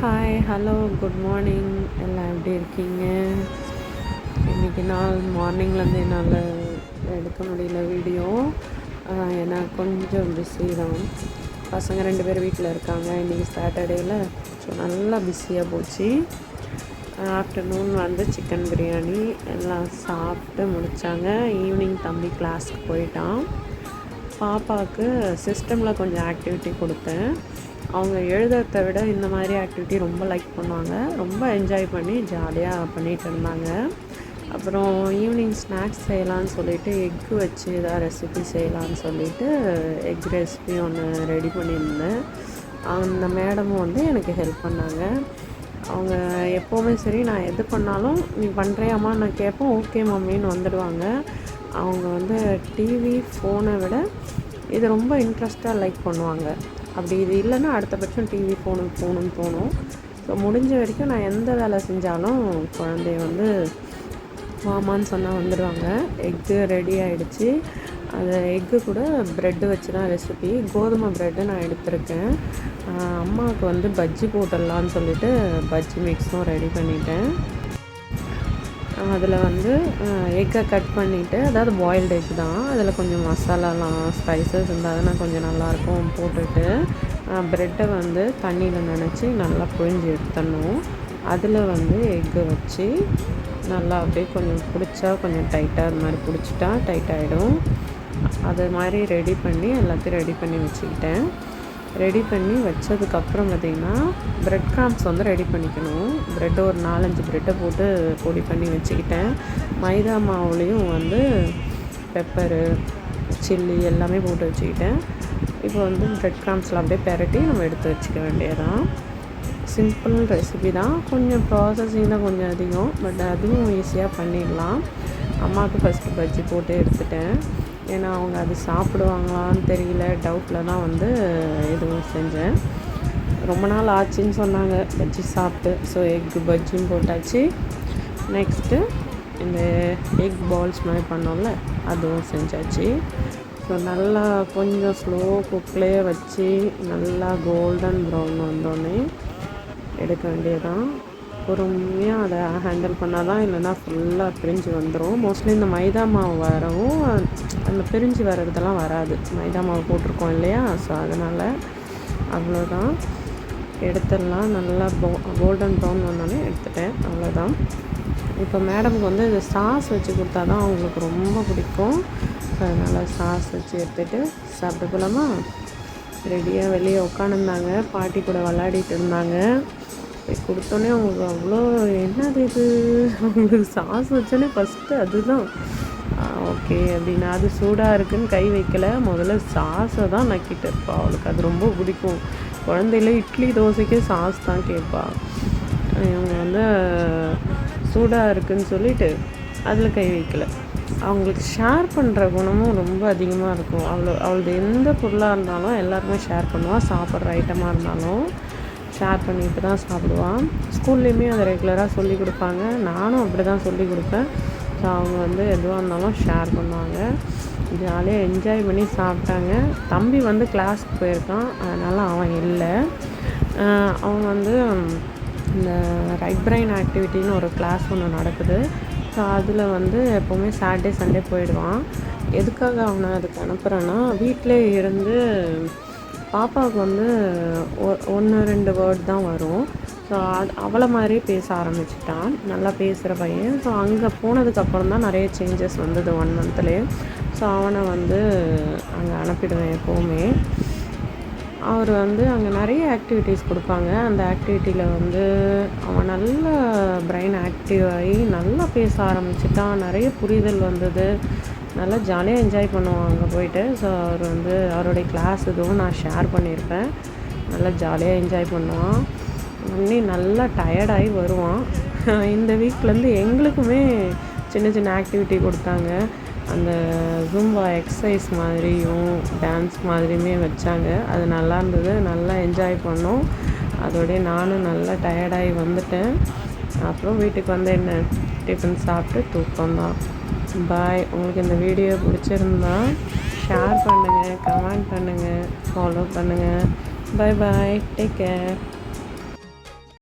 Hi, hello, good morning. எல்லாம் எப்படி இருக்கீங்க? இன்றைக்கி நாள் மார்னிங்லேருந்து என்னால் எடுக்க முடியல வீடியோ. ஏன்னா கொஞ்சம் பிஸி தான். பசங்க 2 பேர் வீட்டில் இருக்காங்க. இன்றைக்கி சாட்டர்டேயில் ஸோ நல்லா பிஸியாக போச்சு. ஆஃப்டர்நூன் வந்து சிக்கன் பிரியாணி எல்லாம் சாப்பிட்டு முடித்தாங்க. ஈவினிங் தம்பி கிளாஸ்க்கு போயிட்டான். பாப்பாவுக்கு சிஸ்டமில் கொஞ்சம் ஆக்டிவிட்டி கொடுத்தேன். அவங்க எழுதுறதை விட இந்த மாதிரி ஆக்டிவிட்டி ரொம்ப லைக் பண்ணுவாங்க. ரொம்ப என்ஜாய் பண்ணி ஜாலியாக பண்ணிகிட்டு இருந்தாங்க. அப்புறம் ஈவினிங் ஸ்நாக்ஸ் செய்யலான்னு சொல்லிவிட்டு எக்கு வச்சு ஏதாவது ரெசிபி செய்யலான்னு சொல்லிவிட்டு எக் ரெசிபி ஒன்று ரெடி பண்ணியிருந்தேன். அந்த மேடமும் வந்து எனக்கு ஹெல்ப் பண்ணாங்க. அவங்க எப்போவுமே சரி, நான் எது பண்ணாலும் நீ பண்ணுறியாம்மா நான் கேட்பேன், ஓகே மம்மின்னு வந்துடுவாங்க. அவங்க வந்து டிவி ஃபோனை விட இது ரொம்ப இன்ட்ரெஸ்ட்டாக லைக் பண்ணுவாங்க. அப்படி இது இல்லைன்னா அடுத்தபட்சம் டிவி ஃபோனுக்கு போகணுன்னு தோணும். ஸோ முடிஞ்ச வரைக்கும் நான் எந்த வேலை செஞ்சாலும் குழந்தைய வந்து மாமான்னு சொன்னால் வந்துடுவாங்க. எக்கு ரெடி ஆகிடுச்சு. அது எக்கு கூட ப்ரெட்டு வச்சு தான் ரெசிபி. கோதுமை ப்ரெட்டு நான் எடுத்திருக்கேன். அம்மாவுக்கு வந்து பஜ்ஜி போட்டுடலான்னு சொல்லிவிட்டு பஜ்ஜி மிக்ஸும் ரெடி பண்ணிட்டேன். அதில் வந்து எக்கை கட் பண்ணிவிட்டு, அதாவது பாயில்டு எக் தான், அதில் கொஞ்சம் மசாலாலாம் ஸ்பைசஸ் இருந்தால் கொஞ்சம் நல்லாயிருக்கும் போட்டுட்டு ப்ரெட்டை வந்து தண்ணியில் நனைச்சி நல்லா புழிஞ்சு எடுத்துடணும். அதில் வந்து எக்கை வச்சு நல்லா அப்படியே கொஞ்சம் பிடிச்சா கொஞ்சம் டைட்டாக அது மாதிரி பிடிச்சிட்டா டைட் ஆகிடும். அது மாதிரி ரெடி பண்ணி எல்லாத்தையும் ரெடி பண்ணி வச்சுக்கிட்டேன். ரெடி பண்ணி வச்சதுக்கப்புறம் பார்த்திங்கன்னா ப்ரெட் க்ராம்ஸ் வந்து ரெடி பண்ணிக்கணும். ப்ரெட்டு ஒரு 4-5 ப்ரெட்டை போட்டு பொடி பண்ணி வச்சுக்கிட்டேன். மைதா மாவுலேயும் வந்து பெப்பரு, சில்லி எல்லாமே போட்டு வச்சுக்கிட்டேன். இப்போ வந்து ப்ரெட் க்ராம்ஸில் அப்படியே பெரட்டி நம்ம எடுத்து வச்சுக்க வேண்டியதான். சிம்பிள் ரெசிபி தான். கொஞ்சம் ப்ராசஸிங் தான் கொஞ்சம் அதிகம், பட் அதுவும் ஈஸியாக பண்ணிடலாம். அம்மாவுக்கு ஃபஸ்ட்டு பஜ்ஜி போட்டு எடுத்துட்டேன். ஏன்னா அவங்க அது சாப்பிடுவாங்களான்னு தெரியல, டவுட்டில் தான் வந்து எதுவும் செஞ்சேன். ரொம்ப நாள் ஆச்சுன்னு சொன்னாங்க பஜ்ஜி சாப்பிட்டு. ஸோ எக்கு பஜ்ஜியும் போட்டாச்சு. நெக்ஸ்ட்டு இந்த எக் பால்ஸ் மாதிரி பண்ணோம்ல அதுவும் செஞ்சாச்சு. ஸோ நல்லா கொஞ்சம் ஸ்லோ குக்லேயே வச்சு நல்லா கோல்டன் ப்ரௌன் வந்தோடனே எடுக்க வேண்டியதான். பொறுமையாக அதை ஹேண்டில் பண்ணால் தான், இல்லைன்னா ஃபுல்லாக பிரிஞ்சு வந்துடும். மோஸ்ட்லி இந்த மைதா மாவு வரவும் அந்த பிரிஞ்சு வர்றதெல்லாம் வராது. மைதா மாவு போட்டிருக்கோம் இல்லையா, ஸோ அதனால் அவ்வளோதான். எடுத்துடலாம். நல்லா கோல்டன் ப்ரௌன் வந்தோடனே எடுத்துட்டேன். அவ்வளோதான். இப்போ மேடமுக்கு வந்து இது சாஸ் வச்சு கொடுத்தா தான் அவங்களுக்கு ரொம்ப பிடிக்கும். ஸோ அதனால் சாஸ் வச்சு எடுத்துகிட்டு சாப்பிட்டு போகலாமா. ரெடியாக வெளியே உட்காந்துருந்தாங்க, பாட்டி கூட விளையாடிட்டு இருந்தாங்க. போய் கொடுத்தோன்னே அவங்களுக்கு அவ்வளோ என்னது இது, அவங்களுக்கு சாஸ் வச்சோன்னே ஃபஸ்ட்டு அதுதான் ஓகே அப்படின்னா, அது சூடாக இருக்குதுன்னு கை வைக்கலை, முதல்ல சாஸை தான் நக்கிட்டு இருப்பா. அவளுக்கு அது ரொம்ப பிடிக்கும். குழந்தையில இட்லி தோசைக்கே சாஸ் தான் கேட்பா. இவங்க வந்து சூடாக இருக்குதுன்னு சொல்லிவிட்டு அதில் கை வைக்கலை. அவங்களுக்கு ஷேர் பண்ணுற குணமும் ரொம்ப அதிகமாக இருக்கும். அவளது எந்த பொருளாக இருந்தாலும் எல்லாருமே ஷேர் பண்ணுவாள். சாப்பிட்ற ஐட்டமாக இருந்தாலும் ஷேர் பண்ணிட்டு தான் சாப்பிடுவான். ஸ்கூல்லேயுமே அதை ரெகுலராக சொல்லி கொடுப்பாங்க. நானும் அப்படி தான் சொல்லி கொடுப்பேன். ஸோ அவங்க வந்து எதுவாக இருந்தாலும் ஷேர் பண்ணுவாங்க. ஜாலியாக என்ஜாய் பண்ணி சாப்பிட்டாங்க. தம்பி வந்து கிளாஸுக்கு போயிருக்கான், அதனால் அவன் இல்லை. அவன் வந்து இந்த ரைட் பிரெயின் ஆக்டிவிட்டின்னு ஒரு கிளாஸ் ஒன்று நடக்குது. ஸோ அதில் வந்து எப்போவுமே சாட்டர்டே சண்டே போயிடுவான். எதுக்காக அவனை அதுக்கு அனுப்புகிறேன்னா, வீட்டிலே இருந்து பாப்பாவுக்கு வந்து 1-2 வேர்ட் தான் வரும். ஸோ அவளை மாதிரியே பேச ஆரம்பிச்சிட்டான். நல்லா பேசுகிற பையன். ஸோ அங்கே போனதுக்கப்புறம் தான் நிறைய சேஞ்சஸ் வந்தது 1 மந்த்லேயே. ஸோ அவனை வந்து அங்கே அனுப்பிடுவேன் எப்போவுமே. அவர் வந்து அங்கே நிறைய ஆக்டிவிட்டீஸ் கொடுப்பாங்க. அந்த ஆக்டிவிட்டியில் வந்து அவன் நல்ல பிரெயின் ஆக்டிவ் ஆகி நல்லா பேச ஆரம்பிச்சிட்டான். நிறைய புரிதல் வந்தது. நல்லா ஜாலியாக என்ஜாய் பண்ணுவான் அங்கே போயிட்டு. ஸோ அவர் வந்து அவருடைய கிளாஸ் இதுவும் நான் ஷேர் பண்ணியிருப்பேன். நல்லா ஜாலியாக என்ஜாய் பண்ணுவான். உடனே நல்லா டயர்டாகி வருவான். இந்த வீக்லேருந்து எங்களுக்குமே சின்ன சின்ன ஆக்டிவிட்டி கொடுத்தாங்க. அந்த ஜும்பா எக்ஸசைஸ் மாதிரியும் டான்ஸ் மாதிரியுமே வச்சாங்க. அது நல்லா இருந்தது. நல்லா என்ஜாய் பண்ணோம். அதோடய நானும் நல்லா டயர்டாகி வந்துட்டேன். அப்புறம் வீட்டுக்கு வந்து என்ன டிஃபன் சாப்பிட்டு தூக்கம்தான். பாய். உங்களுக்கு இந்த வீடியோ பிடிச்சிருந்தா ஷேர் பண்ணுங்கள், கமெண்ட் பண்ணுங்கள், ஃபாலோ பண்ணுங்கள். Bye bye. Take care.